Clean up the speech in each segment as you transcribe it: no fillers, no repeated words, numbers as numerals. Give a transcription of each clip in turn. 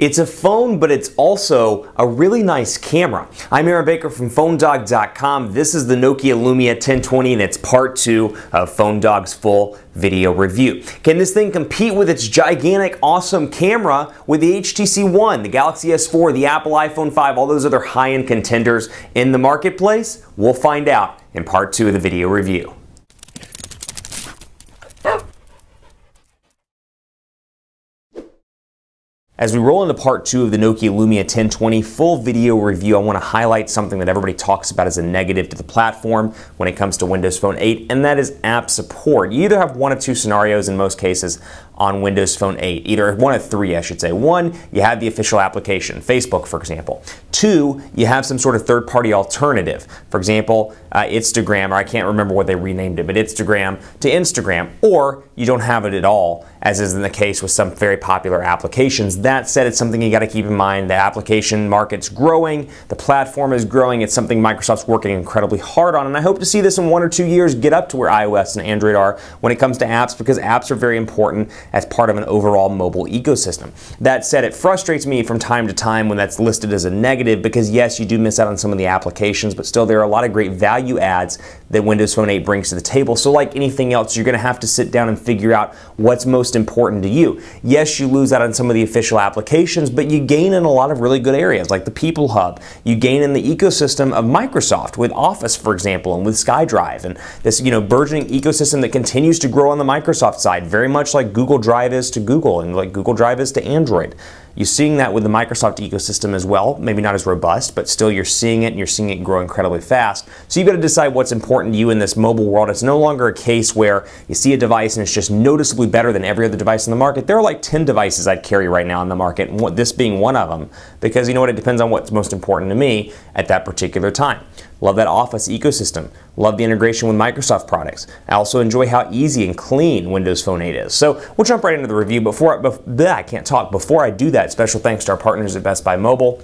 It's a phone, but it's also a really nice camera. I'm Aaron Baker from PhoneDog.com. This is the Nokia Lumia 1020 and it's part 2 of PhoneDog's full video review. Can this thing compete with its gigantic, awesome camera with the HTC One, the Galaxy S4, the Apple iPhone 5, all those other high-end contenders in the marketplace? We'll find out in part 2 of the video review. As we roll into part 2 of the Nokia Lumia 1020 full video review, I want to highlight something that everybody talks about as a negative to the platform when it comes to Windows Phone 8, and that is app support. You either have one of two scenarios in most cases on Windows Phone 8. Either one of three, I should say. One, you have the official application, Facebook, for example. Two, you have some sort of third-party alternative. For example, Instagram, or I can't remember what they renamed it, but Instagram to Instagram. Or you don't have it at all, as is in the case with some very popular applications. That said, it's something you got to keep in mind. The application market's growing, the platform is growing. It's something Microsoft's working incredibly hard on, and I hope to see this in 1 or 2 years get up to where iOS and Android are when it comes to apps, because apps are very important as part of an overall mobile ecosystem. That said, it frustrates me from time to time when that's listed as a negative, because yes, you do miss out on some of the applications, but still there are a lot of great value adds that Windows Phone 8 brings to the table. So like anything else, you're going to have to sit down and figure out what's most important to you. Yes, you lose out on some of the official applications, but you gain in a lot of really good areas like the People Hub. You gain in the ecosystem of Microsoft with Office, for example, and with SkyDrive, and this burgeoning ecosystem that continues to grow on the Microsoft side, very much like Google Drive is to Google and like Google Drive is to Android. You're seeing that with the Microsoft ecosystem as well, maybe not as robust, but still you're seeing it, and you're seeing it grow incredibly fast. So you've got to decide what's important to you in this mobile world. It's no longer a case where you see a device and it's just noticeably better than every other device in the market. There are like 10 devices I'd carry right now in the market, and this being one of them, because you know what, it depends on what's most important to me at that particular time. Love that Office ecosystem. Love the integration with Microsoft products. I also enjoy how easy and clean Windows Phone 8 is. So we'll jump right into the review. Before I do that, special thanks to our partners at Best Buy Mobile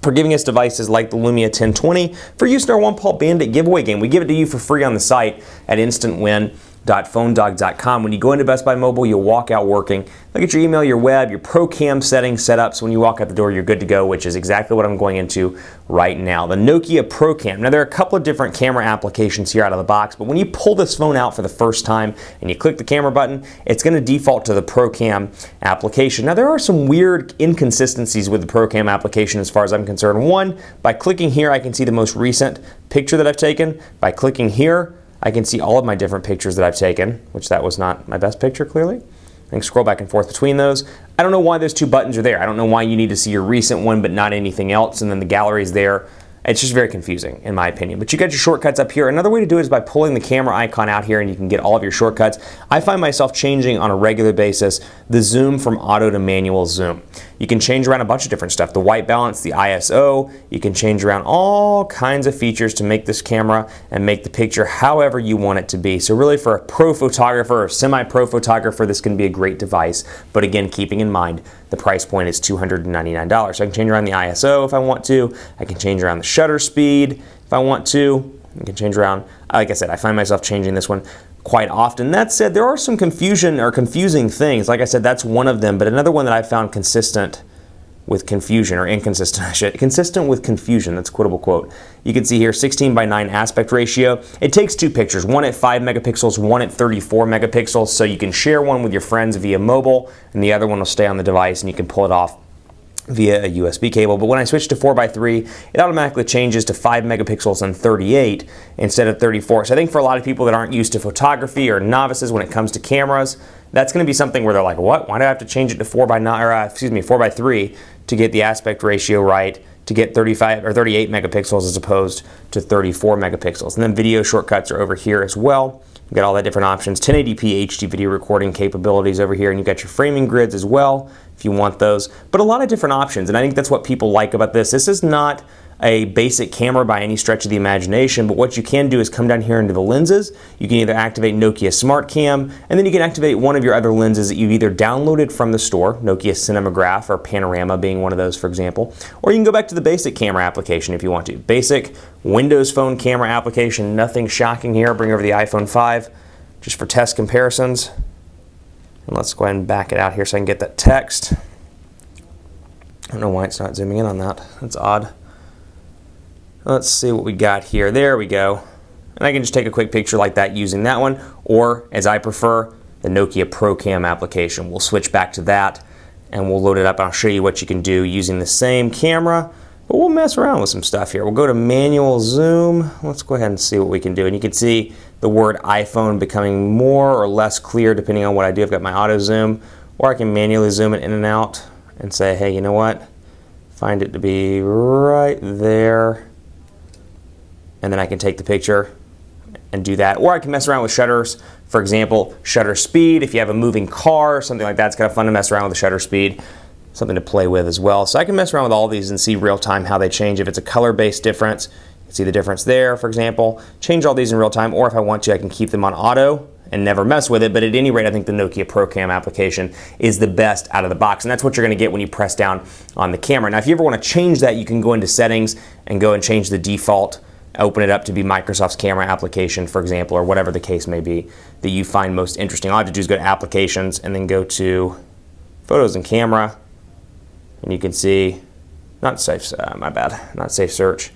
for giving us devices like the Lumia 1020 for use in our One Paw Bandit giveaway game. We give it to you for free on the site at instantwin.phonedog.com. When you go into Best Buy Mobile, you'll walk out working. Look at your email, your web, your ProCam settings set up, so when you walk out the door, you're good to go, which is exactly what I'm going into right now. The Nokia ProCam. Now, there are a couple of different camera applications here out of the box, but when you pull this phone out for the first time and you click the camera button, it's going to default to the ProCam application. Now, there are some weird inconsistencies with the ProCam application as far as I'm concerned. One, by clicking here, I can see the most recent picture that I've taken. By clicking here, I can see all of my different pictures that I've taken, which that was not my best picture, clearly. I can scroll back and forth between those. I don't know why those two buttons are there. I don't know why you need to see your recent one but not anything else, and then the gallery is there. It's just very confusing, in my opinion. But you got your shortcuts up here. Another way to do it is by pulling the camera icon out here, and you can get all of your shortcuts. I find myself changing on a regular basis the zoom from auto to manual zoom. You can change around a bunch of different stuff. The white balance, the ISO. You can change around all kinds of features to make this camera and make the picture however you want it to be. So really, for a pro photographer or semi-pro photographer, this can be a great device. But again, keeping in mind, the price point is $299. So I can change around the ISO if I want to. I can change around the shutter speed if I want to. I can change around, like I said, I find myself changing this one quite often. That said, there are some confusion or confusing things. Like I said, that's one of them, but another one that I found consistent with confusion, or inconsistent, consistent with confusion, that's a quotable quote. You can see here 16:9 aspect ratio. It takes two pictures, one at 5 megapixels, one at 34 megapixels, so you can share one with your friends via mobile, and the other one will stay on the device, and you can pull it off via a USB cable. But when I switch to 4:3, it automatically changes to 5 megapixels and 38 instead of 34. So I think for a lot of people that aren't used to photography or novices when it comes to cameras, that's going to be something where they're like, what? Why do I have to change it to 4:3 to get the aspect ratio right, to get 35 or 38 megapixels as opposed to 34 megapixels? And then video shortcuts are over here as well. You've got all the different options, 1080p HD video recording capabilities over here, and you've got your framing grids as well if you want those. But a lot of different options, and I think that's what people like about this. This is not a basic camera by any stretch of the imagination, but what you can do is come down here into the lenses. You can either activate Nokia Smart Cam, and then you can activate one of your other lenses that you've either downloaded from the store, Nokia Cinematograph or Panorama being one of those, for example, or you can go back to the basic camera application if you want to. Basic Windows Phone camera application, nothing shocking here. Bring over the iPhone 5 just for test comparisons. And let's go ahead and back it out here so I can get that text. I don't know why it's not zooming in on that. That's odd. Let's see what we got here. There we go. And I can just take a quick picture like that using that one, or as I prefer, the Nokia ProCam application. We'll switch back to that and we'll load it up. I'll show you what you can do using the same camera, but we'll mess around with some stuff here. We'll go to manual zoom. Let's go ahead and see what we can do. And you can see the word iPhone becoming more or less clear depending on what I do. I've got my auto zoom, or I can manually zoom it in and out and say, hey, you know what? Find it to be right there. And then I can take the picture and do that. Or I can mess around with shutters. For example, shutter speed. If you have a moving car or something like that, it's kind of fun to mess around with the shutter speed. Something to play with as well. So I can mess around with all these and see real time how they change. If it's a color-based difference, you can see the difference there, for example. Change all these in real time, or if I want to, I can keep them on auto and never mess with it. But at any rate, I think the Nokia ProCam application is the best out of the box, and that's what you're going to get when you press down on the camera. Now, if you ever want to change that, you can go into settings and go and change the default, open it up to be Microsoft's camera application, for example, or whatever the case may be that you find most interesting. All I have to do is go to applications and then go to photos and camera, and you can see, not safe, my bad, not safe search.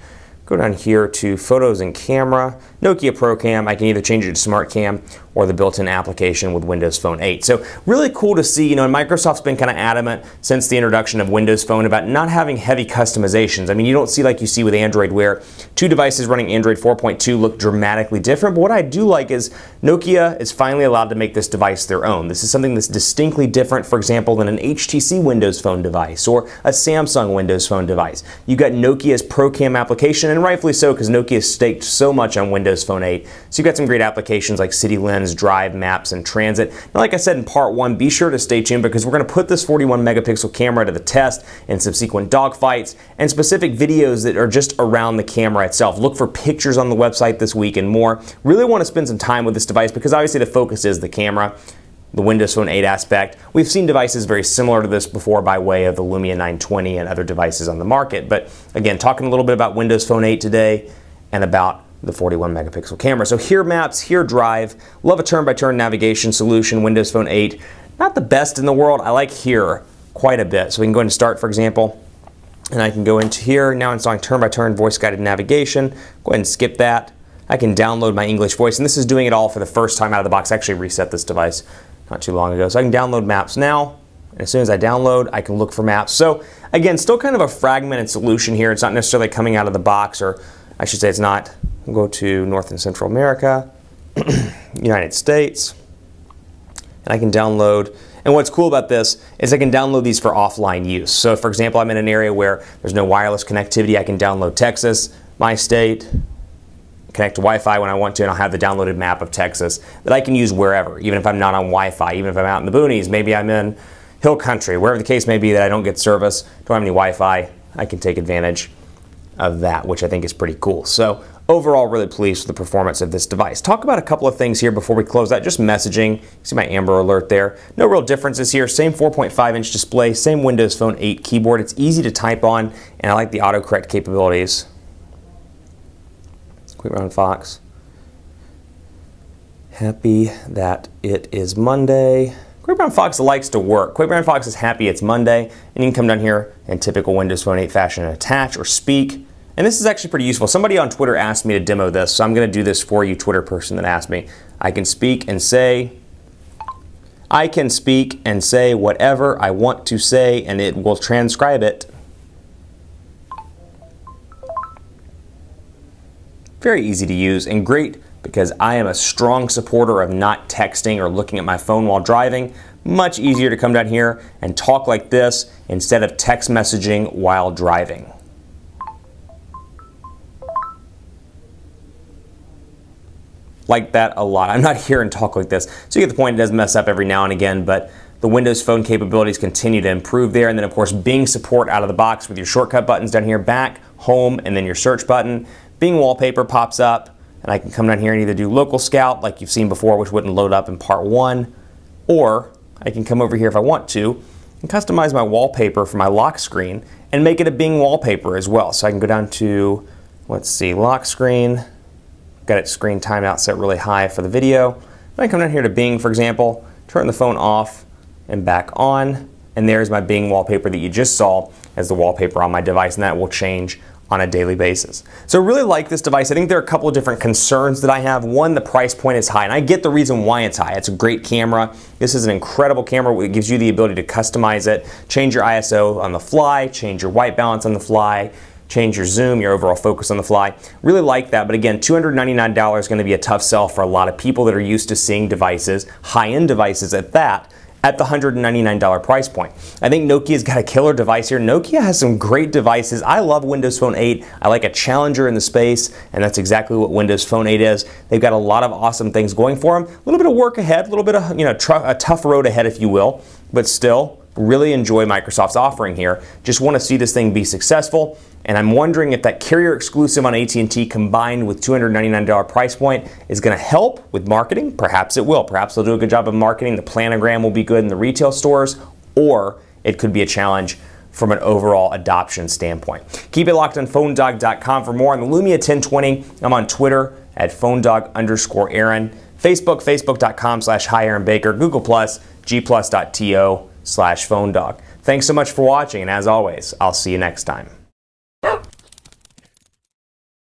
Go down here to photos and camera, Nokia ProCam. I can either change it to Smart Cam or the built-in application with Windows Phone 8. So really cool to see, and Microsoft's been kind of adamant since the introduction of Windows Phone about not having heavy customizations. I mean, you don't see like you see with Android where two devices running Android 4.2 look dramatically different, but what I do like is Nokia is finally allowed to make this device their own. This is something that's distinctly different, for example, than an HTC Windows Phone device or a Samsung Windows Phone device. You've got Nokia's ProCam application, and rightfully so, because Nokia staked so much on Windows Phone 8. So you've got some great applications like City Lens, Drive, Maps, and Transit. Now, like I said in part one, be sure to stay tuned because we're going to put this 41 megapixel camera to the test in subsequent dogfights and specific videos that are just around the camera itself. Look for pictures on the website this week and more. Really want to spend some time with this device because obviously the focus is the camera, the Windows Phone 8 aspect. We've seen devices very similar to this before by way of the Lumia 920 and other devices on the market. But again, talking a little bit about Windows Phone 8 today and about the 41 megapixel camera. So here Maps, here Drive. Love a turn-by-turn navigation solution, Windows Phone 8. Not the best in the world. I like here quite a bit. So we can go into Start, for example, and I can go into here. Now installing turn-by-turn voice-guided navigation. Go ahead and skip that. I can download my English voice, and this is doing it all for the first time out of the box. I actually reset this device not too long ago. So I can download Maps now. And as soon as I download, I can look for maps. So again, still kind of a fragmented solution here. It's not necessarily coming out of the box, or I should say it's not. We'll go to North and Central America, United States, and I can download. And what's cool about this is I can download these for offline use. So for example, I'm in an area where there's no wireless connectivity. I can download Texas, my state, connect to Wi-Fi when I want to, and I'll have the downloaded map of Texas that I can use wherever, even if I'm not on Wi-Fi, even if I'm out in the boonies, maybe I'm in hill country, wherever the case may be that I don't get service, don't have any Wi-Fi, I can take advantage of that, which I think is pretty cool. So overall, really pleased with the performance of this device. Talk about a couple of things here before we close out. Just messaging. You see my Amber Alert there. No real differences here. Same 4.5-inch display, same Windows Phone 8 keyboard. It's easy to type on, and I like the autocorrect capabilities. Quick Brown Fox. Happy that it is Monday. Quick Brown Fox likes to work. Quick Brown Fox is happy it's Monday, and you can come down here in typical Windows Phone 8 fashion and attach or speak. And this is actually pretty useful. Somebody on Twitter asked me to demo this, so I'm going to do this for you, Twitter person that asked me. I can speak and say whatever I want to say, and it will transcribe it. Very easy to use and great because I am a strong supporter of not texting or looking at my phone while driving. Much easier to come down here and talk like this instead of text messaging while driving. Like that a lot. I'm not here and talk like this. So you get the point. It does mess up every now and again, but the Windows Phone capabilities continue to improve there. And then of course Bing support out of the box with your shortcut buttons down here, back, home, and then your search button. Bing wallpaper pops up, and I can come down here and either do local scout like you've seen before, which wouldn't load up in part one, or I can come over here if I want to and customize my wallpaper for my lock screen and make it a Bing wallpaper as well. So I can go down to, let's see, lock screen. Got it screen timeout set really high for the video. Then I come down here to Bing, for example, turn the phone off and back on, and there's my Bing wallpaper that you just saw as the wallpaper on my device, and that will change on a daily basis. So I really like this device. I think there are a couple of different concerns that I have. One, the price point is high, and I get the reason why it's high. It's a great camera. This is an incredible camera. It gives you the ability to customize it, change your ISO on the fly, change your white balance on the fly, change your zoom, your overall focus on the fly. Really like that, but again, $299 is going to be a tough sell for a lot of people that are used to seeing devices, high-end devices at that, at the $199 price point. I think Nokia's got a killer device here. Nokia has some great devices. I love Windows Phone 8. I like a challenger in the space, and that's exactly what Windows Phone 8 is. They've got a lot of awesome things going for them. A little bit of work ahead, a little bit of a tough road ahead, if you will, but still really enjoy Microsoft's offering here. Just want to see this thing be successful. And I'm wondering if that carrier exclusive on AT&T combined with $299 price point is going to help with marketing. Perhaps it will. Perhaps they'll do a good job of marketing. The planogram will be good in the retail stores, or it could be a challenge from an overall adoption standpoint. Keep it locked on PhoneDog.com for more on the Lumia 1020. I'm on Twitter at PhoneDog_Aaron, Facebook, Facebook.com/HiAaronBaker, Google+, G+.to/PhoneDog. Thanks so much for watching, and as always, I'll see you next time.